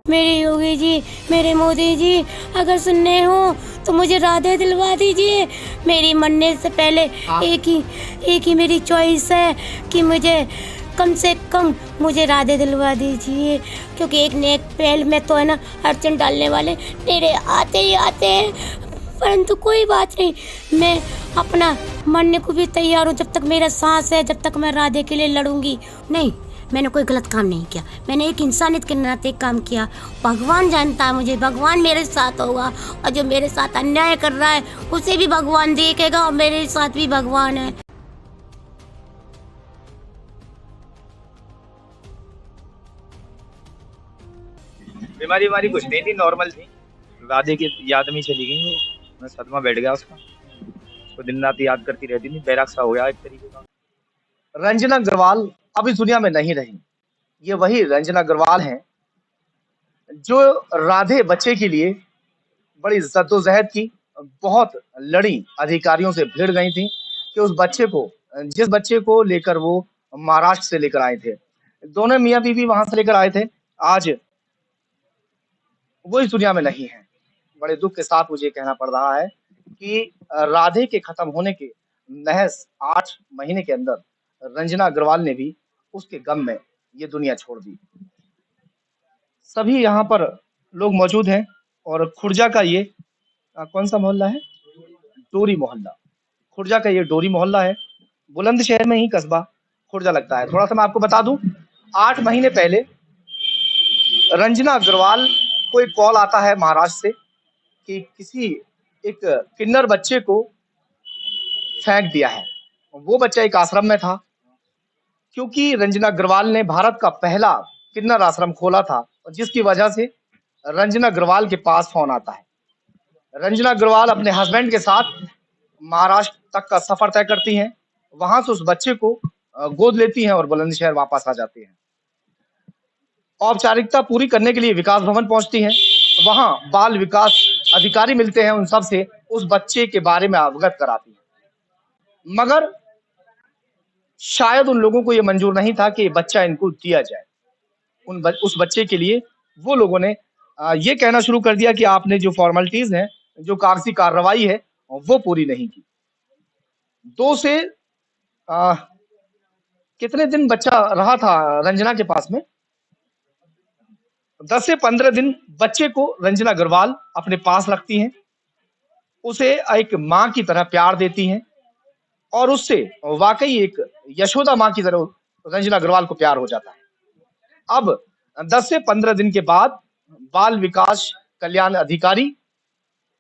मेरे योगी जी, मेरे मोदी जी, अगर सुनने हो तो मुझे राधे दिलवा दीजिए। मेरी मरने से पहले एक ही मेरी चॉइस है कि मुझे कम से कम मुझे राधे दिलवा दीजिए, क्योंकि एक नेक पहल में तो है ना अड़चन डालने वाले मेरे आते ही आते हैं। परंतु कोई बात नहीं, मैं अपना मरने को भी तैयार हूँ। जब तक मेरा सांस है, जब तक मैं राधे के लिए लड़ूंगी। नहीं, मैंने कोई गलत काम नहीं किया, मैंने एक इंसानियत के नाते काम किया। भगवान जानता है मुझे, भगवान मेरे साथ होगा, और जो मेरे साथ अन्याय कर रहा है उसे भी भगवान देखेगा, और मेरे साथ भी भगवान है। बीमारी बीमारी कुछ नहीं थी, नॉर्मल थी। राधे की याद में ही चली गई वो। मैं सदमा बैठ गया उसका। उसको दिन रात याद करती रहती थी, बैराग सा हो गया एक तरीके का। रंजना अग्रवाल अब इस दुनिया में नहीं रही। ये वही रंजना अग्रवाल हैं जो राधे बच्चे के लिए बड़ी जद्दोजहद की, बहुत लड़ी, अधिकारियों से भिड़ गई थी कि उस बच्चे को, जिस बच्चे को लेकर वो महाराष्ट्र से लेकर आए थे, दोनों मियाँ बीवी वहां से लेकर आए थे, आज वो इस दुनिया में नहीं है। बड़े दुख के साथ मुझे कहना पड़ रहा है कि राधे के खत्म होने के महज 8 महीने के अंदर रंजना अग्रवाल ने भी उसके गम में ये दुनिया छोड़ दी। सभी यहाँ पर लोग मौजूद हैं और खुर्जा का ये कौन सा मोहल्ला है? डोरी मोहल्ला। खुर्जा का ये डोरी मोहल्ला है। बुलंदशहर में ही कस्बा खुर्जा लगता है। थोड़ा सा मैं आपको बता दूं, 8 महीने पहले रंजना अग्रवाल को एक कॉल आता है महाराष्ट्र से कि किसी एक किन्नर बच्चे को फेंक दिया है। वो बच्चा एक आश्रम में था, क्योंकि रंजना अग्रवाल ने भारत का पहला किन्नर आश्रम खोला था, और जिसकी वजह से रंजना अग्रवाल के पास फोन आता है। रंजना अग्रवाल अपने हस्बैंड के साथ महाराष्ट्र तक का सफर तय करती हैं। वहां से उस बच्चे को गोद लेती हैं और बुलंदशहर वापस आ जाती हैं। औपचारिकता पूरी करने के लिए विकास भवन पहुंचती हैं। वहां बाल विकास अधिकारी मिलते हैं, उन सब से उस बच्चे के बारे में अवगत कराती हैं। मगर शायद उन लोगों को यह मंजूर नहीं था कि ये बच्चा इनको दिया जाए। उस बच्चे के लिए वो लोगों ने ये कहना शुरू कर दिया कि आपने जो फॉर्मेलिटीज हैं, जो कागजी कार्रवाई है, वो पूरी नहीं की। 2 से कितने दिन बच्चा रहा था रंजना के पास में? 10 से 15 दिन बच्चे को रंजना अग्रवाल अपने पास रखती हैं, उसे एक माँ की तरह प्यार देती हैं, और उससे वाकई एक यशोदा माँ की तरह रंजना अग्रवाल को प्यार हो जाता है। अब 10 से 15 दिन के बाद बाल विकास कल्याण अधिकारी,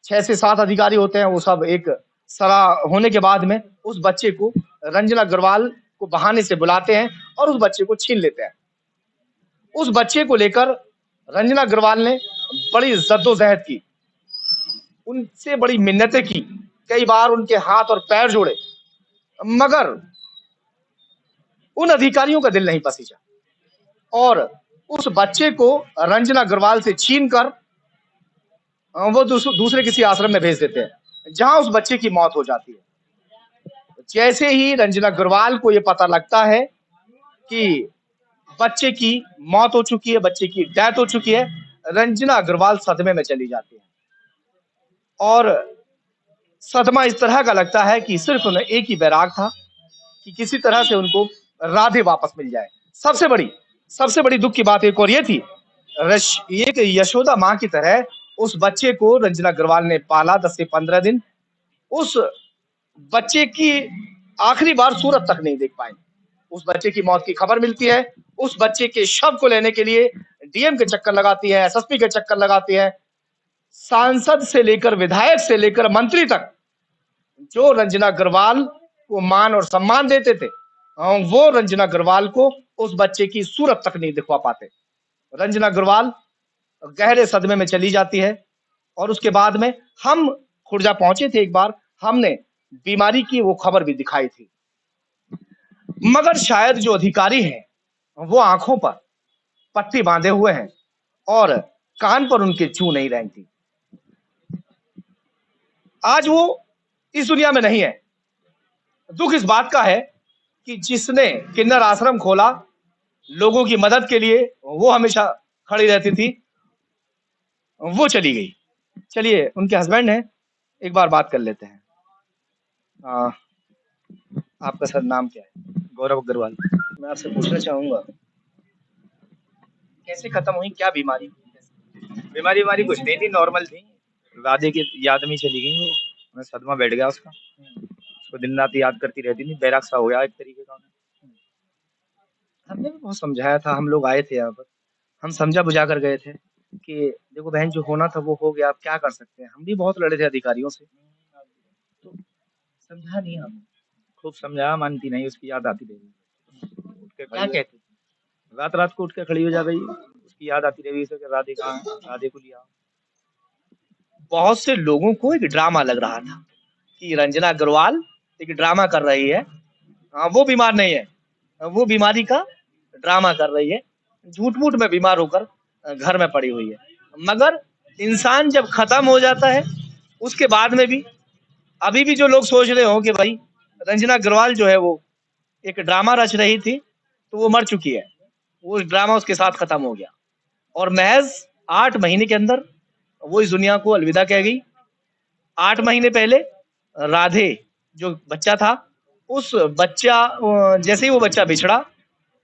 6 से 7 अधिकारी होते हैं, वो सब एक सलाह होने के बाद में उस बच्चे को रंजना अग्रवाल को बहाने से बुलाते हैं और उस बच्चे को छीन लेते हैं। उस बच्चे को लेकर रंजना अग्रवाल ने बड़ी जद्दोजहद की, उनसे बड़ी मिन्नतें की, कई बार उनके हाथ और पैर जोड़े, मगर उन अधिकारियों का दिल नहीं पसीजा, और उस बच्चे को रंजना अग्रवाल से छीनकर वो दूसरे किसी आश्रम में भेज देते हैं, जहां उस बच्चे की मौत हो जाती है। जैसे ही रंजना अग्रवाल को यह पता लगता है कि बच्चे की मौत हो चुकी है, बच्चे की डेथ हो चुकी है, रंजना अग्रवाल सदमे में चली जाती है। और सदमा इस तरह का लगता है कि सिर्फ उन्हें एक ही बैराग था कि किसी तरह से उनको राधे वापस मिल जाए। सबसे बड़ी दुख की बात एक और ये थी, एक यशोदा माँ की तरह उस बच्चे को रंजना अग्रवाल ने पाला 10 से 15 दिन। उस बच्चे की आखिरी बार सूरत तक नहीं देख पाए। उस बच्चे की मौत की खबर मिलती है, उस बच्चे के शव को लेने के लिए डीएम के चक्कर लगाती है, एसएसपी के चक्कर लगाती है, सांसद से लेकर विधायक से लेकर मंत्री तक जो रंजना अग्रवाल को मान और सम्मान देते थे, वो रंजना अग्रवाल को उस बच्चे की सूरत तक नहीं दिखवा पाते। रंजना अग्रवाल गहरे सदमे में चली जाती है, और उसके बाद में हम खुर्जा पहुंचे थे एक बार, हमने बीमारी की वो खबर भी दिखाई थी, मगर शायद जो अधिकारी हैं वो आंखों पर पट्टी बांधे हुए हैं और कान पर उनके चू नहीं रेंगती। आज वो इस दुनिया में नहीं है। दुख इस बात का है कि जिसने किन्नर आश्रम खोला लोगों की मदद के लिए, वो हमेशा खड़ी रहती थी, वो चली गई। चलिए उनके हस्बैंड हैं, एक बार बात कर लेते हैं। अ, आपका सर नाम क्या है? गौरव अग्रवाल। मैं आपसे पूछना चाहूँगा, कैसे खत्म हुई? क्या बीमारी हुई? बीमारी वारी कुछ नहीं थी, नॉर्मल थी। राधे की याद में चली गई वो। मैं सदमा बैठ गया उसका। उसको दिन रात याद करती रहती थी, बैराग सा हो गया एक तरीके का। हमने भी बहुत समझाया था, हम लोग आए थे यहाँ पर, हम समझा बुझा कर गए थे कि देखो बहन जो होना था वो हो गया, आप क्या कर सकते हैं। हम भी बहुत लड़े थे अधिकारियों से, तो समझा नहीं हम। खूब समझाया, मानती नहीं, उसकी याद आती रही। उठ के क्या खड़ी कहते थे? रात रात को उठ के खड़ी हो जा गई, उसकी याद आती रही उसे कि राधे कहाँ है, राधे को लिया। बहुत से लोगों को एक ड्रामा लग रहा था कि रंजना अग्रवाल एक ड्रामा कर रही है। हाँ, वो बीमार नहीं है, वो बीमारी का ड्रामा कर रही है, झूठ-मूठ में बीमार होकर घर में पड़ी हुई है। मगर इंसान जब खत्म हो जाता है, उसके बाद में भी अभी भी जो लोग सोच रहे हो कि भाई रंजना अग्रवाल जो है वो एक ड्रामा रच रही थी, तो वो मर चुकी है। वो ड्रामा उसके साथ खत्म हो गया और महज़ 8 महीने के अंदर वो इस दुनिया को अलविदा कह गई। 8 महीने पहले राधे जो बच्चा था, उस जैसे ही वो बच्चा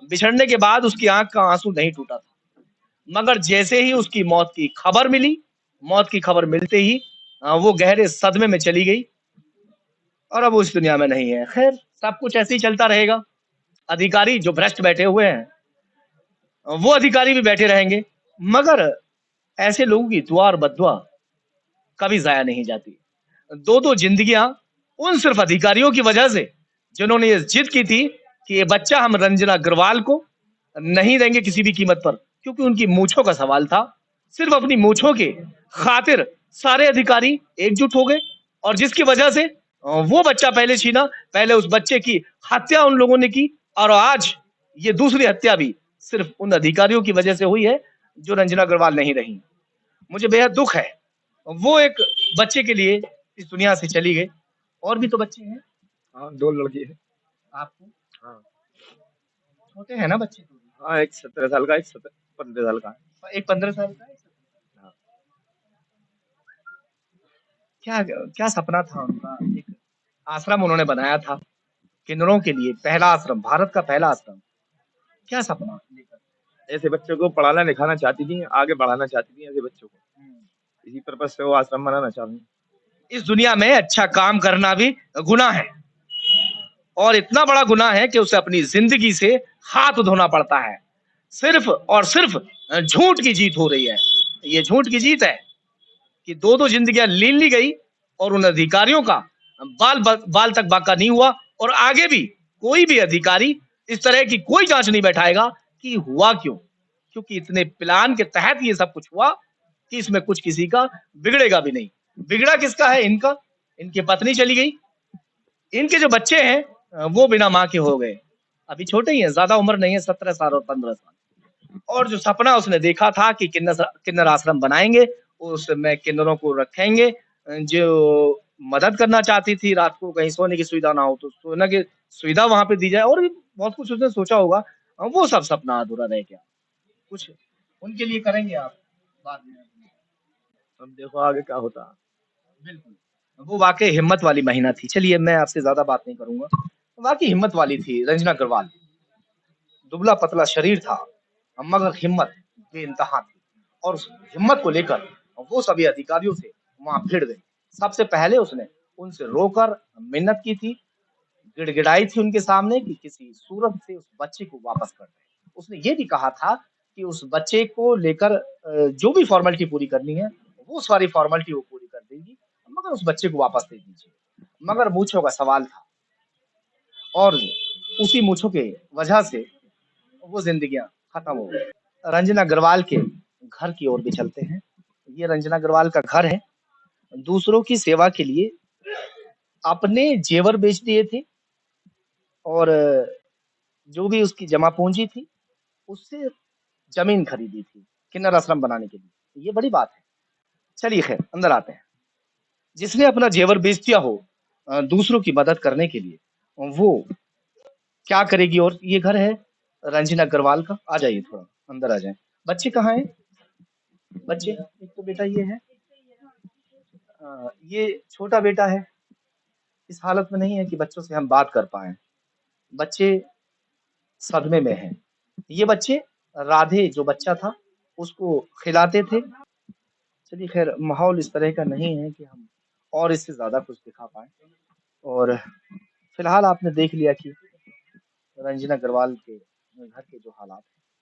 बिछड़ने के बाद उसकी आँख का आँसू नहीं टूटा था। मगर जैसे ही उसकी मौत की खबर मिली, मौत की खबर मिलते ही वो गहरे सदमे में चली गई और अब वो इस दुनिया में नहीं है। खैर, सब कुछ ऐसे ही चलता रहेगा। अधिकारी जो भ्रष्ट बैठे हुए हैं, वो अधिकारी भी बैठे रहेंगे, मगर ऐसे लोगों की दुआ और बद्दुआ कभी ज़ाया नहीं जाती। 2-2 ज़िंदगियाँ उन सिर्फ़ अधिकारियों की वजह से, जिन्होंने ये ज़िद की थी कि ये बच्चा हम रंजना अग्रवाल को नहीं देंगे किसी भी कीमत पर, क्योंकि उनकी मूँछों का सवाल था। सिर्फ़ अपनी मूँछों के खातिर सारे अधिकारी एकजुट हो गए और जिसकी वजह से वो बच्चा पहले छीना, पहले उस बच्चे की हत्या उन लोगों ने की और आज ये दूसरी हत्या भी सिर्फ़ उन अधिकारियों की वजह से हुई है, जो रंजना अग्रवाल नहीं रहीं। मुझे बेहद दुःख है। वो एक बच्चे के लिए इस दुनिया से चली गई। और भी तो बच्चे हैं हाँ, 2 लड़की है। आपको? हाँ। छोटे हैं ना बच्चे तो? हाँ, एक 17 साल का, एक 15 साल का है। एक 15 साल का है, एक 17। हाँ। क्या क्या सपना था उनका? एक आश्रम उन्होंने बनाया था, किन्नरों के लिए पहला आश्रम, भारत का पहला आश्रम। क्या सपना लेकर? ऐसे बच्चों को पढ़ाना लिखाना चाहती थी, आगे बढ़ाना चाहती थी ऐसे बच्चों को। इसी पर्पज़ से वो आश्रम बनाना चाह रही हैं। इस दुनिया में अच्छा काम करना भी गुनाह है और इतना बड़ा गुनाह है कि उसे अपनी ज़िंदगी से हाथ धोना पड़ता है। सिर्फ़ और सिर्फ़ झूठ की जीत हो रही है। ये झूठ की जीत है कि 2-2 ज़िंदगियाँ ली गई और उन अधिकारियों का बाल तक बाका नहीं हुआ और आगे भी कोई भी अधिकारी इस तरह की कोई जाँच नहीं बैठाएगा कि हुआ क्यों? क्योंकि इतने प्लान के तहत ये सब कुछ हुआ कि इसमें कुछ किसी का बिगड़ेगा भी नहीं। बिगड़ा किसका है? इनका। इनकी पत्नी चली गई, इनके जो बच्चे हैं वो बिना माँ के हो गए। अभी छोटे ही हैं, ज़्यादा उम्र नहीं है, 17 साल और 15 साल। और जो सपना उसने देखा था कि किन्नर आश्रम बनाएँगे, उसमें किन्नरों को रखेंगे, जो मदद करना चाहती थी, रात को कहीं सोने की सुविधा ना हो तो सोने की सुविधा वहाँ पे दी जाए और भी बहुत कुछ उसने सोचा होगा। वो सब सपना अधूरा रह गया। कुछ उनके लिए करेंगे आप बाद में? अब देखो आगे क्या होता है। बिल्कुल। वो वाक़ई हिम्मत वाली महिला थी। चलिए मैं आपसे ज़्यादा बात नहीं करूँगा। वाक़ई हिम्मत वाली थी रंजना अग्रवाल। दुबला-पतला शरीर था, मगर हिम्मत बेइंतहा थी और उस हिम्मत को लेकर वो सभी अधिकारियों से वहाँ भिड़ गई। सबसे पहले उसने उनसे रोकर मिन्नत की थी, गिड़गिड़ाई थी उनके सामने कि किसी सूरत से उस बच्चे को वापस कर दें। उसने ये भी कहा था कि उस बच्चे को लेकर जो भी फ़ॉर्मेलिटी पूरी करनी है, वो सारी फ़ॉर्मेलिटी वो पूरी कर देंगी, मगर उस बच्चे को वापस दे दीजिए। मगर मूँछों का सवाल था और उसी मूँछों के वजह से वो ज़िंदगियाँ खत्म हो गई। रंजना अग्रवाल के घर की ओर भी चलते हैं। ये रंजना अग्रवाल का घर है। दूसरों की सेवा के लिए अपने जेवर बेच दिए थे और जो भी उसकी जमा पूँजी थी, उससे ज़मीन खरीदी थी, किन्नर आश्रम बनाने के लिए। ये बड़ी बात है। चलिए ख़ैर, अंदर आते हैं। जिसने अपना जेवर बेच दिया हो दूसरों की मदद करने के लिए, वो क्या करेगी? और ये घर है रंजना अग्रवाल का। आ जाइए थोड़ा, अंदर आ जाएँ। बच्चे कहाँ हैं? बच्चे, एक तो बेटा ये है, ये छोटा बेटा है, इस हालत में नहीं है कि बच्चों से हम बात कर पाएँ। बच्चे सदमे में हैं। ये बच्चे राधे जो बच्चा था, उसको खिलाते थे। चलिए ख़ैर माहौल इस तरह का नहीं है कि हम और इससे ज़्यादा कुछ दिखा पाएँ। और फ़िलहाल आपने देख लिया कि रंजना अग्रवाल के घर के जो हालात हैं।